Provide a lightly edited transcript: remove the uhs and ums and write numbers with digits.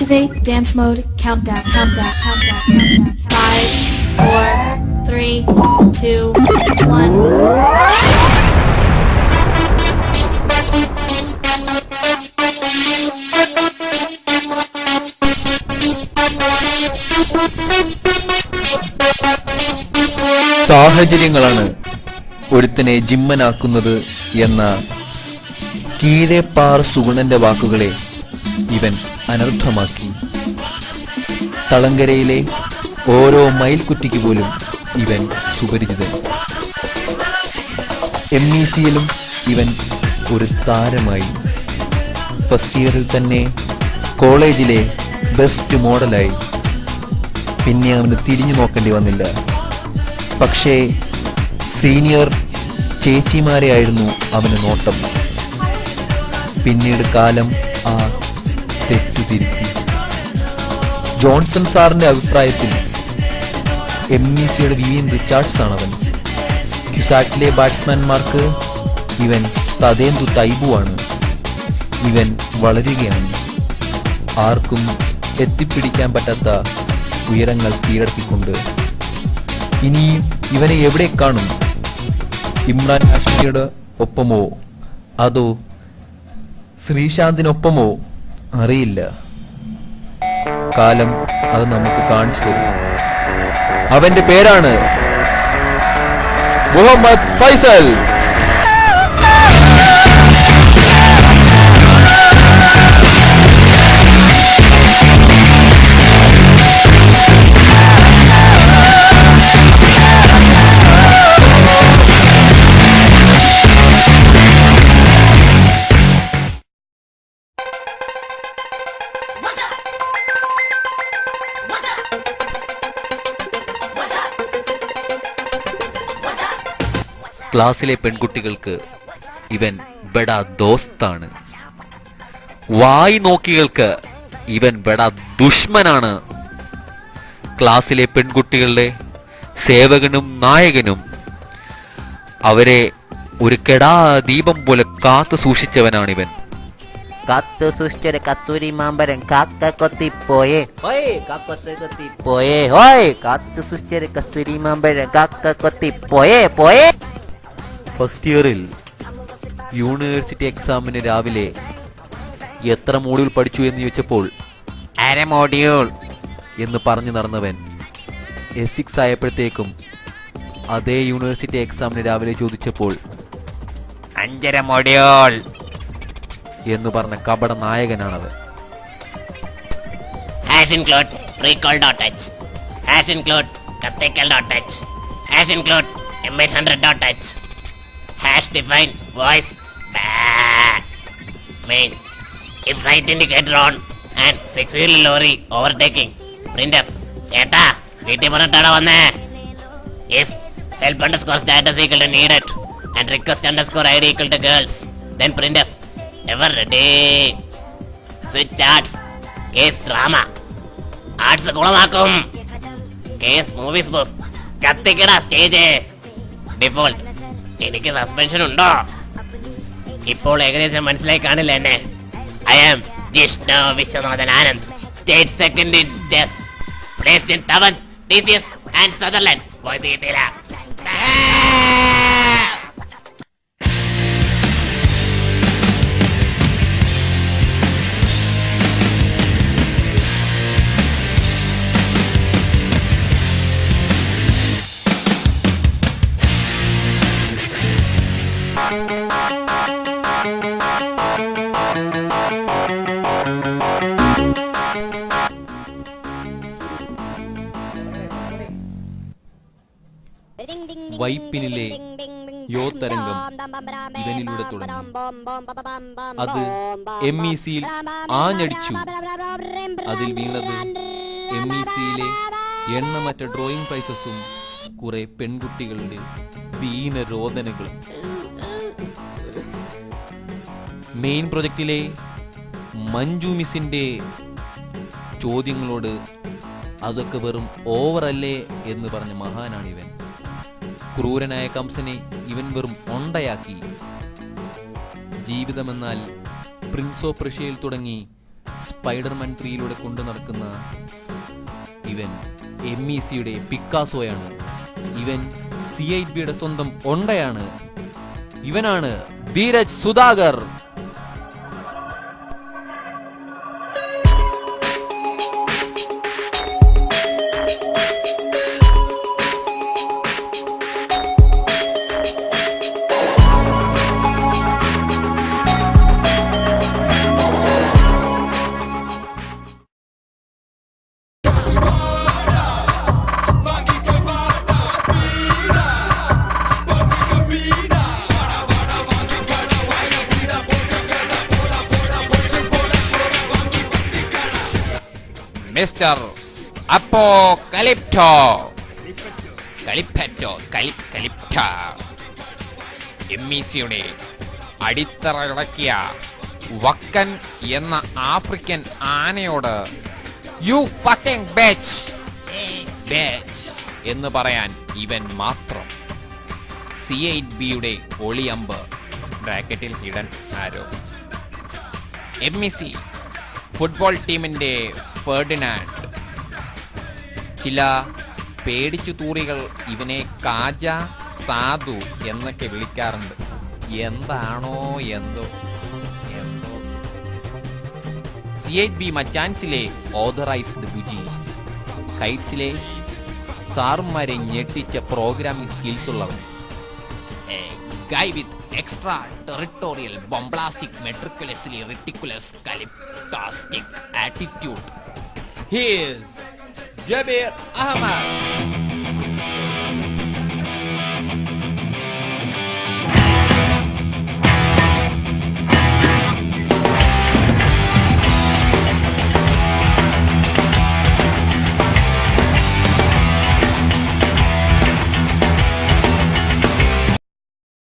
Activate dance mode countdown. 5, 4, 3, 2, 1. സാഹചര്യങ്ങളാണ് ഒരുത്തനെ ജിമ്മനാക്കുന്നത് എന്ന കീഴേപ്പാറ സുഗുണന്റെ വാക്കുകളെ ഇവൻ അനർത്ഥമാക്കി. തളങ്കരയിലെ ഓരോ മയിൽക്കുറ്റിക്ക് പോലും ഇവൻ സുപരിചിതൻ. MECയിലും ഇവൻ ഒരു താരമായി. ഫസ്റ്റ് ഇയറിൽ തന്നെ കോളേജിലെ ബെസ്റ്റ് മോഡലായി. പിന്നെ അവന് തിരിഞ്ഞു നോക്കേണ്ടി വന്നില്ല. പക്ഷേ സീനിയർ ചേച്ചിമാരെയായിരുന്നു അവന് നോട്ടം. പിന്നീട് കാലം ആ തെറ്റു തിരുത്തി. ജോൺസൺ സാറിന്റെ അഭിപ്രായത്തിൽ MECയുടെ വിവിയൻ റിച്ചാർഡ്സ് ആണവൻ. ക്യുസാറ്റിലെ ബാറ്റ്സ്മാൻമാർക്ക് ഇവൻ തതേന്തു തൈബുവാണ്. ഇവൻ വളരുകയാണ്. ആർക്കും എത്തിപ്പിടിക്കാൻ പറ്റാത്ത ഉയരങ്ങൾ കീഴടക്കിക്കൊണ്ട്. ഇനി ഇവനെ എവിടെ കാണും? ഇമ്രാൻ ഹാഷ്മിയുടെ ഒപ്പമോ അതോ ശ്രീശാന്തിനൊപ്പമോ അറിയില്ല. കാലം അത് നമുക്ക് കാണിച്ചു തരും. അവന്റെ പേരാണ് മുഹമ്മദ് ഫൈസൽ. ക്ലാസ്സിലെ പെൺകുട്ടികൾക്ക് ഇവൻ ബെഡാ ദോസ്താണ്. വായി നോക്കികൾക്ക് ഇവൻ ബെഡാ ദുഷ്മനാണ്. ക്ലാസ്സിലെ പെൺകുട്ടികളുടെ സേവകനും നായകനും. അവരെ ഒരു കെടാ ദീപം പോലെ കാത്തു സൂക്ഷിച്ചവനാണിവൻ. കാത്തു സൂക്ഷിച്ചൊരു കസ്തൂരി മാമ്പരം കാക്ക കൊത്തിപ്പോയേ കൊത്തിപ്പോയേ ഹോയ്. കാത്തു സൂക്ഷിച്ചൊരു കസ്തൂരി മാമ്പരം കാക്ക കൊത്തിപ്പോയേ പോയേ. ഫസ്റ്റ് ഇയറിൽ യൂണിവേഴ്സിറ്റി എക്സാമിന് രാവിലെ എത്ര മോഡ്യൂൾ പഠിച്ചു എന്ന് ചോദിച്ചപ്പോൾ അര മോഡ്യൂൾ എന്ന് പറഞ്ഞു നടന്നവൻ S6 ആയപ്പോഴത്തേക്കും അതേ യൂണിവേഴ്സിറ്റി എക്സാമിന് രാവിലെ ചോദിച്ചപ്പോൾ 5 മോഡ്യൂൾ എന്ന് പറഞ്ഞ കപട നായകനാണവൻ. Hash include recall.h, hash include capital.h, hash include m800.h, hash define voice main if right indicator on and 6-wheel lorry overtaking printf ചേട്ടാ വീട്ടിൽ പറഞ്ഞിട്ടാണ് വന്നേ. if help underscore status equal to needed and request underscore id equal to girls then printf ever ready. switch arts case drama arts കുളമാക്കും. Case movies boss കത്തിക്കട stage default. എനിക്ക് suspension ഉണ്ടോ? ഇപ്പോൾ ഏകദേശം മനസ്സിലായി കാണില്ല എന്നെ. I am Jishnu Viswanathan Anand, state second in chess, placed in തവൻ, TCS ആൻഡ് സദർലാൻഡ്. വോയിസ് കിട്ടിയില്ല. വൈപ്പിനിലെ യോത്തരംഗം ഇവനിലൂടെ തുടങ്ങി. അത് MECയിൽ ആഞ്ഞടിച്ചു. അതിൽ വീണത് MECയിലെ എണ്ണമറ്റ ഡ്രോയിങ് പ്രൈസസും കുറെ പെൺകുട്ടികളുടെ ദീനരോധനകളും. മെയിൻ പ്രൊജക്റ്റിലെ മഞ്ജു മിസ്സിന്റെ ചോദ്യങ്ങളോട് അതൊക്കെ വെറും ഓവറല്ലേ എന്ന് പറഞ്ഞ മഹാനാണിവൻ. ക്രൂരനായ കംസനെ ഇവൻ വെറും ഒണ്ടയാക്കി. ജീവിതമെന്നാൽ പ്രിൻസ് ഓഫ് പ്രഷ്യയിൽ തുടങ്ങി സ്പൈഡർമാൻ 3യിലൂടെ കൊണ്ടു നടക്കുന്ന ഇവൻ MECയുടെ പിക്കാസോയാണ്. ഇവൻ CIDയുടെ സ്വന്തം ഒണ്ടയാണ്. ഇവനാണ് ധീരജ് സുധാകർ. മിസ്റ്റർ അപ്പോകലിപ്റ്റോ MECയുടെ അടിത്തറ ഇളക്കിയ വക്കൻ എന്ന ആഫ്രിക്കൻ ആനയോട് യു ഫക്കിംഗ് ബെച്ച് എന്ന് പറയാൻ ഇവൻ മാത്രം. CIDയുടെ ഒളിയമ്പ് ബ്രാക്കറ്റിൽ ഹിഡൻ ആരോ. MEC ഫുട്ബോൾ ടീമിന്റെ ഫെർഡിനാൻഡ്. ചില പേടിച്ചു തൂറികൾ ഇവനെ കാജ, സാധു എന്നൊക്കെ വിളിക്കാറുണ്ട്. എന്താണോ എന്തോ. CID മച്ചാൻസിലെ authorised ഗുജി. ഹൈറ്റ്സിലെ സാറുമാരെ ഞെട്ടിച്ച പ്രോഗ്രാമിംഗ് സ്കിൽസ് ഉള്ളവൻ. Guy with extra territorial bombastic metriculously ridiculous calyptastic attitude. He is Jabir Ahmad.